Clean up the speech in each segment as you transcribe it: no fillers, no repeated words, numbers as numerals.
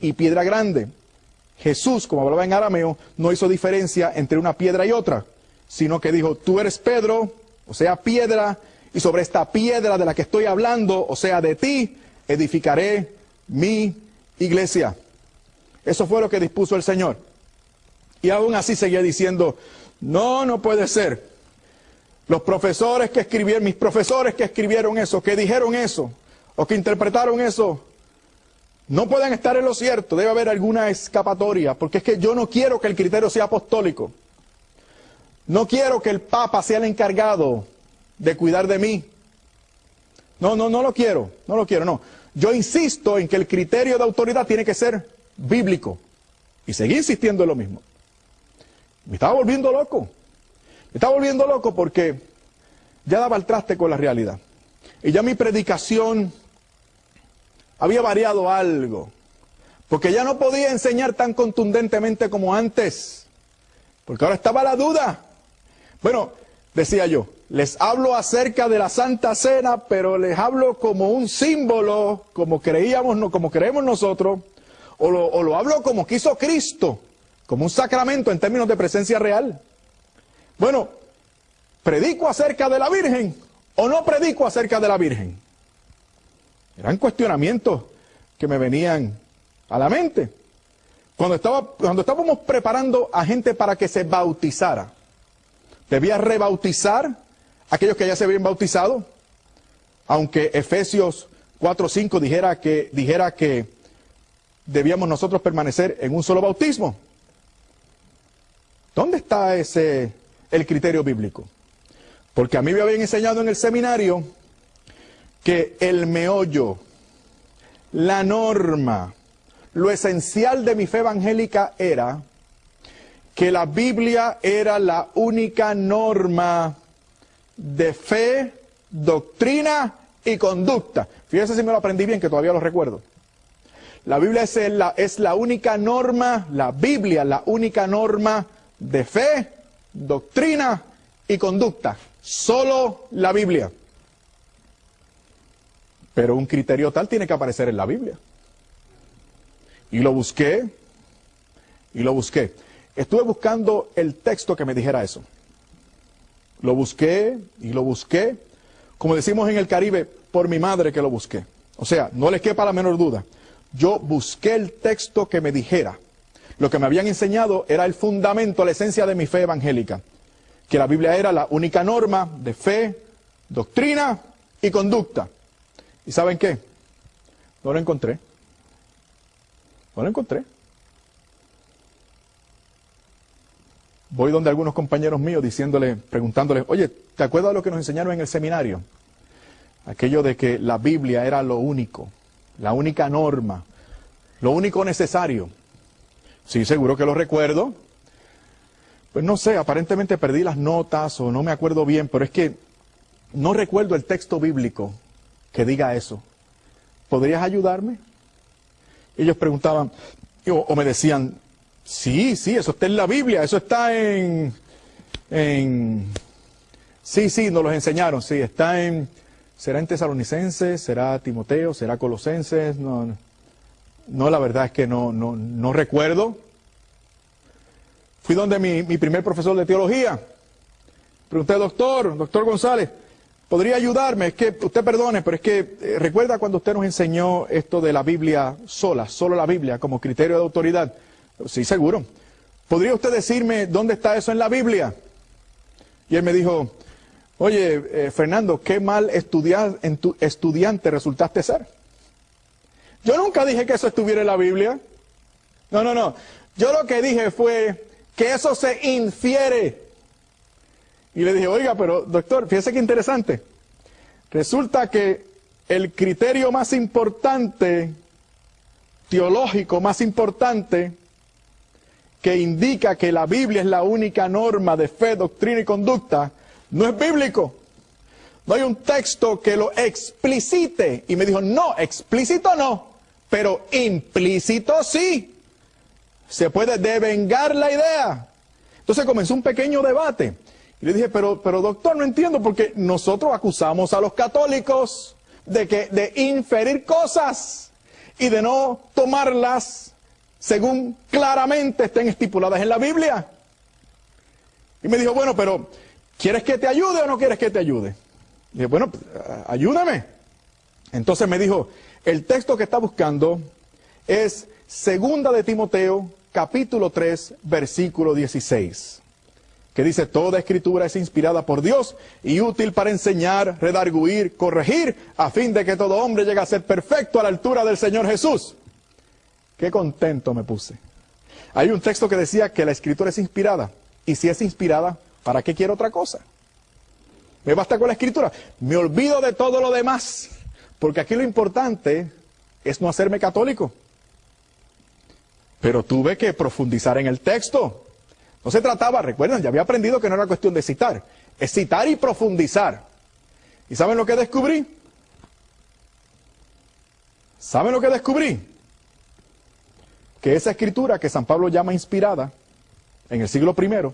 y piedra grande. Jesús, como hablaba en arameo, no hizo diferencia entre una piedra y otra, sino que dijo, tú eres Pedro, o sea, piedra, y sobre esta piedra de la que estoy hablando, o sea, de ti, edificaré mi iglesia. Eso fue lo que dispuso el Señor. Y aún así seguía diciendo, no, no puede ser. Los profesores que escribieron, mis profesores que escribieron eso, que dijeron eso, o que interpretaron eso, no pueden estar en lo cierto, debe haber alguna escapatoria, porque es que yo no quiero que el criterio sea apostólico. No quiero que el Papa sea el encargado de cuidar de mí. No lo quiero, no. Yo insisto en que el criterio de autoridad tiene que ser bíblico. Y seguí insistiendo en lo mismo. Me estaba volviendo loco. Me estaba volviendo loco porque ya daba el traste con la realidad. Y ya mi predicación había variado algo. Porque ya no podía enseñar tan contundentemente como antes. Porque ahora estaba la duda. Bueno, decía yo, les hablo acerca de la Santa Cena, pero les hablo como un símbolo, como creíamos, no como creemos nosotros, o lo hablo como quiso Cristo, como un sacramento en términos de presencia real. Bueno, ¿predico acerca de la Virgen o no predico acerca de la Virgen? Eran cuestionamientos que me venían a la mente. Cuando estábamos preparando a gente para que se bautizara, ¿debía rebautizar a aquellos que ya se habían bautizado? Aunque Efesios 4:5 dijera que debíamos nosotros permanecer en un solo bautismo. ¿Dónde está el criterio bíblico? Porque a mí me habían enseñado en el seminario que el meollo, la norma, lo esencial de mi fe evangélica era que la Biblia era la única norma de fe, doctrina y conducta. Fíjese si me lo aprendí bien, que todavía lo recuerdo. La Biblia es la única norma, la Biblia, la única norma de fe, doctrina y conducta. Solo la Biblia. Pero un criterio tal tiene que aparecer en la Biblia. Y lo busqué, Estuve buscando el texto que me dijera eso. Lo busqué y lo busqué. Como decimos en el Caribe, por mi madre que lo busqué. O sea, no les quepa la menor duda. Yo busqué el texto que me dijera. Lo que me habían enseñado era el fundamento, la esencia de mi fe evangélica. Que la Biblia era la única norma de fe, doctrina y conducta. ¿Y saben qué? No lo encontré. No lo encontré. Voy donde algunos compañeros míos preguntándoles, oye, ¿te acuerdas de lo que nos enseñaron en el seminario? Aquello de que la Biblia era lo único, la única norma, lo único necesario. Sí, seguro que lo recuerdo. Pues no sé, aparentemente perdí las notas o no me acuerdo bien, pero es que no recuerdo el texto bíblico que diga eso. ¿Podrías ayudarme? Ellos preguntaban, o me decían, sí, eso está en la Biblia, eso está Sí, nos los enseñaron, sí, ¿será en Tesalonicenses, será Timoteo, será Colosenses? No, la verdad es que no recuerdo. Fui donde mi primer profesor de teología. Pregunté, doctor González, ¿podría ayudarme? Es que, usted perdone, pero es que, ¿recuerda cuando usted nos enseñó esto de la Biblia solo la Biblia, como criterio de autoridad? Sí, seguro. ¿Podría usted decirme dónde está eso en la Biblia? Y él me dijo, oye, Fernando, qué mal estudiante resultaste ser. Yo nunca dije que eso estuviera en la Biblia. No. Yo lo que dije fue que eso se infiere. Y le dije, oiga, pero doctor, fíjese qué interesante. Resulta que el criterio más importante, teológico más importante, que indica que la Biblia es la única norma de fe, doctrina y conducta, no es bíblico. No hay un texto que lo explicite. Y me dijo, no, explícito no, pero implícito sí. Se puede devengar la idea. Entonces comenzó un pequeño debate. Y le dije, pero doctor, no entiendo, porque nosotros acusamos a los católicos de inferir cosas. y de no tomarlas según claramente estén estipuladas en la Biblia. Y me dijo, bueno, pero ¿quieres que te ayude o no quieres que te ayude? Y dije, bueno, ayúdame. Entonces me dijo, el texto que está buscando es 2 de Timoteo, capítulo 3, versículo 16. Que dice, toda escritura es inspirada por Dios y útil para enseñar, redarguir, corregir, a fin de que todo hombre llegue a ser perfecto a la altura del Señor Jesús. Qué contento me puse. Hay un texto que decía que la escritura es inspirada. Y si es inspirada, ¿para qué quiero otra cosa? Me basta con la escritura. Me olvido de todo lo demás. Porque aquí lo importante es no hacerme católico. Pero tuve que profundizar en el texto. No se trataba, recuerden, ya había aprendido que no era cuestión de citar. Es citar y profundizar. ¿Y saben lo que descubrí? ¿Saben lo que descubrí? Que esa escritura que San Pablo llama inspirada, en el siglo I,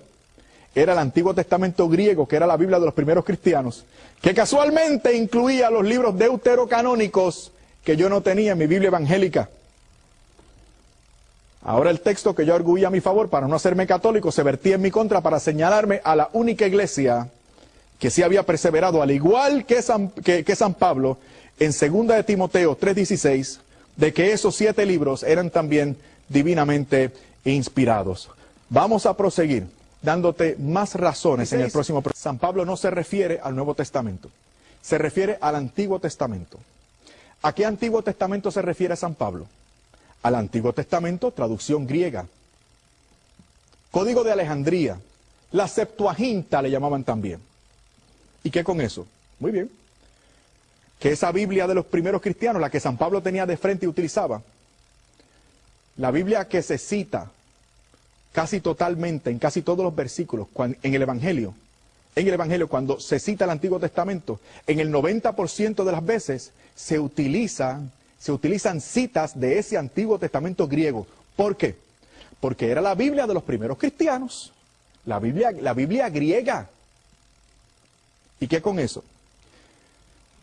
era el Antiguo Testamento griego, que era la Biblia de los primeros cristianos, que casualmente incluía los libros deuterocanónicos que yo no tenía en mi Biblia evangélica. Ahora el texto que yo arguía a mi favor para no hacerme católico se vertía en mi contra para señalarme a la única iglesia que sí había perseverado, al igual que San Pablo, en 2 de Timoteo 3:16, de que esos 7 libros eran también divinamente inspirados. Vamos a proseguir dándote más razones en el próximo programa. San Pablo no se refiere al Nuevo Testamento, se refiere al Antiguo Testamento. ¿A qué Antiguo Testamento se refiere San Pablo? Al Antiguo Testamento, traducción griega. Código de Alejandría, la Septuaginta le llamaban también. ¿Y qué con eso? Muy bien. Que esa Biblia de los primeros cristianos, la que San Pablo tenía de frente y utilizaba, la Biblia que se cita casi totalmente, en casi todos los versículos, en el Evangelio, cuando se cita el Antiguo Testamento, en el 90% de las veces se utilizan citas de ese Antiguo Testamento griego. ¿Por qué? Porque era la Biblia de los primeros cristianos, la Biblia griega. ¿Y qué con eso?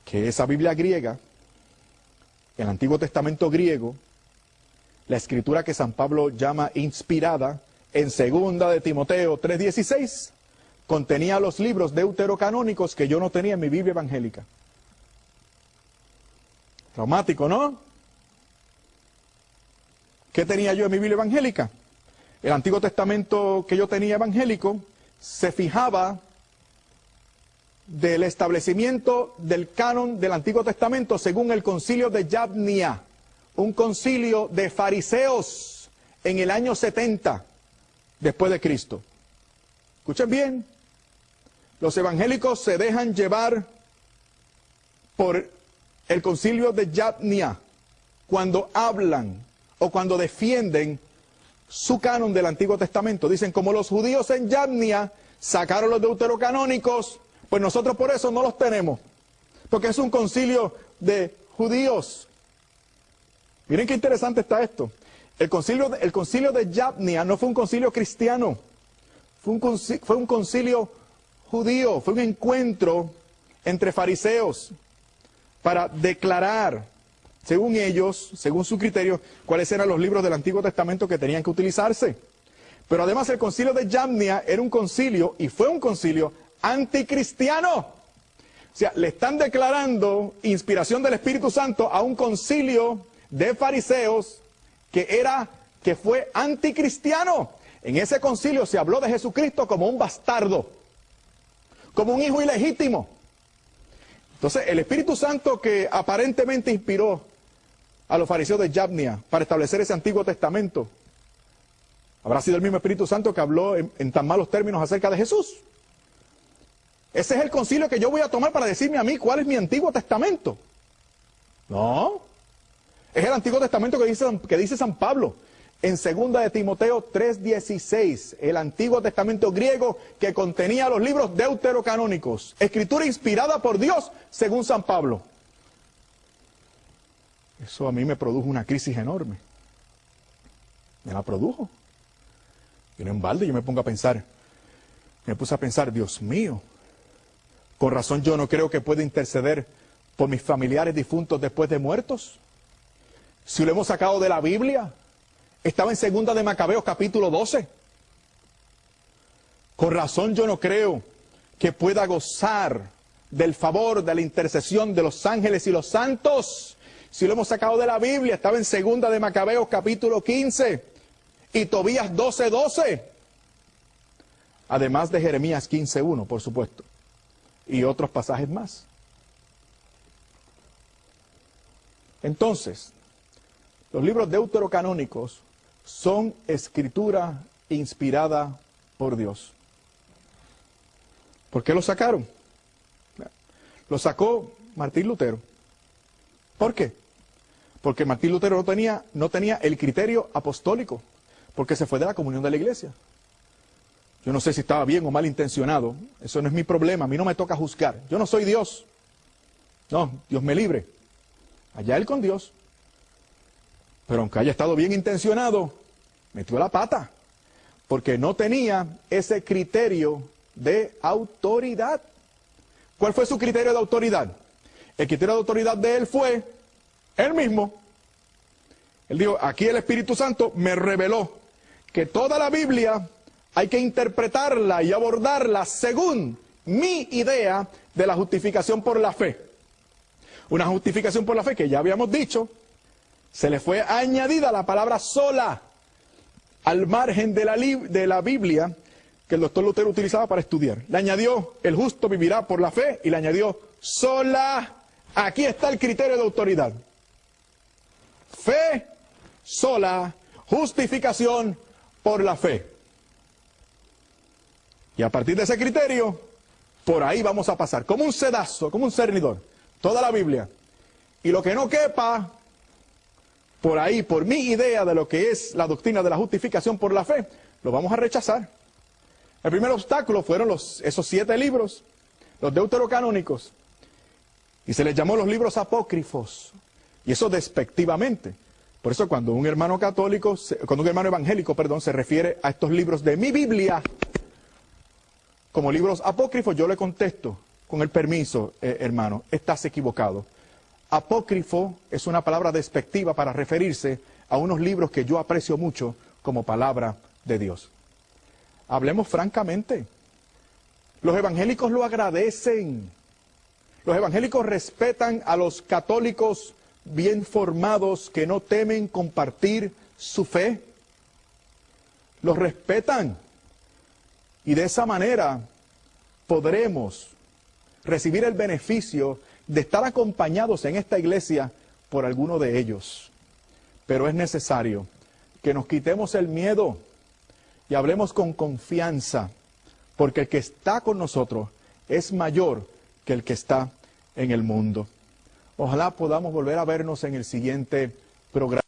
Que esa Biblia griega, el Antiguo Testamento griego, la escritura que San Pablo llama inspirada, en 2 de Timoteo 3:16, contenía los libros deuterocanónicos que yo no tenía en mi Biblia evangélica. Traumático, ¿no? ¿Qué tenía yo en mi Biblia evangélica? El Antiguo Testamento que yo tenía evangélico se fijaba del establecimiento del canon del Antiguo Testamento según el concilio de Yabnia, un concilio de fariseos en el año 70 después de Cristo. Escuchen bien, los evangélicos se dejan llevar por el concilio de Yabnia cuando hablan o cuando defienden su canon del Antiguo Testamento. Dicen, como los judíos en Yabnia sacaron los deuterocanónicos, pues nosotros por eso no los tenemos, porque es un concilio de judíos. Miren qué interesante está esto. El concilio de Yabnia no fue un concilio cristiano, fue un concilio judío, fue un encuentro entre fariseos para declarar, según ellos, según su criterio, cuáles eran los libros del Antiguo Testamento que tenían que utilizarse. Pero además el concilio de Yabnia era un concilio, y fue un concilio anticristiano. O sea, le están declarando inspiración del Espíritu Santo a un concilio de fariseos que fue anticristiano. En ese concilio se habló de Jesucristo como un bastardo, como un hijo ilegítimo. Entonces, el Espíritu Santo que aparentemente inspiró a los fariseos de Yabnia para establecer ese Antiguo Testamento, ¿habrá sido el mismo Espíritu Santo que habló en tan malos términos acerca de Jesús? Ese es el concilio que yo voy a tomar para decirme a mí cuál es mi Antiguo Testamento. No. Es el Antiguo Testamento que dice San Pablo en 2 de Timoteo 3:16, el Antiguo Testamento griego que contenía los libros deuterocanónicos, escritura inspirada por Dios, según San Pablo. Eso a mí me produjo una crisis enorme. Me la produjo. Y no en balde, yo me puse a pensar, Dios mío, con razón yo no creo que pueda interceder por mis familiares difuntos después de muertos. Si lo hemos sacado de la Biblia, estaba en Segunda de Macabeos capítulo 12. Con razón yo no creo que pueda gozar del favor, de la intercesión de los ángeles y los santos. Si lo hemos sacado de la Biblia, estaba en Segunda de Macabeos capítulo 15 y Tobías 12:12. Además de Jeremías 15:1, por supuesto, y otros pasajes más. Entonces, los libros deuterocanónicos son escritura inspirada por Dios. ¿Por qué lo sacaron? Lo sacó Martín Lutero. ¿Por qué? Porque Martín Lutero no tenía el criterio apostólico, porque se fue de la comunión de la iglesia. Yo no sé si estaba bien o mal intencionado, eso no es mi problema, a mí no me toca juzgar. Yo no soy Dios. No, Dios me libre. Allá él con Dios. Pero aunque haya estado bien intencionado, metió la pata, porque no tenía ese criterio de autoridad. ¿Cuál fue su criterio de autoridad? El criterio de autoridad de él fue él mismo. Él dijo, aquí el Espíritu Santo me reveló que toda la Biblia hay que interpretarla y abordarla según mi idea de la justificación por la fe. Una justificación por la fe que ya habíamos dicho, se le fue añadida la palabra sola al margen de la Biblia que el doctor Lutero utilizaba para estudiar. Le añadió, el justo vivirá por la fe, y le añadió, sola. Aquí está el criterio de autoridad. Fe, sola, justificación por la fe. Y a partir de ese criterio, por ahí vamos a pasar, como un sedazo, como un cernidor, toda la Biblia. Y lo que no quepa, por ahí, por mi idea de lo que es la doctrina de la justificación por la fe, lo vamos a rechazar. El primer obstáculo fueron esos 7 libros, los deuterocanónicos, y se les llamó los libros apócrifos, y eso despectivamente. Por eso cuando un hermano evangélico, se refiere a estos libros de mi Biblia como libros apócrifos, yo le contesto, con el permiso, hermano, estás equivocado. Apócrifo es una palabra despectiva para referirse a unos libros que yo aprecio mucho como palabra de Dios. Hablemos francamente. Los evangélicos lo agradecen. Los evangélicos respetan a los católicos bien formados que no temen compartir su fe. Los respetan. Y de esa manera podremos recibir el beneficio de estar acompañados en esta iglesia por alguno de ellos. Pero es necesario que nos quitemos el miedo y hablemos con confianza, porque el que está con nosotros es mayor que el que está en el mundo. Ojalá podamos volver a vernos en el siguiente programa.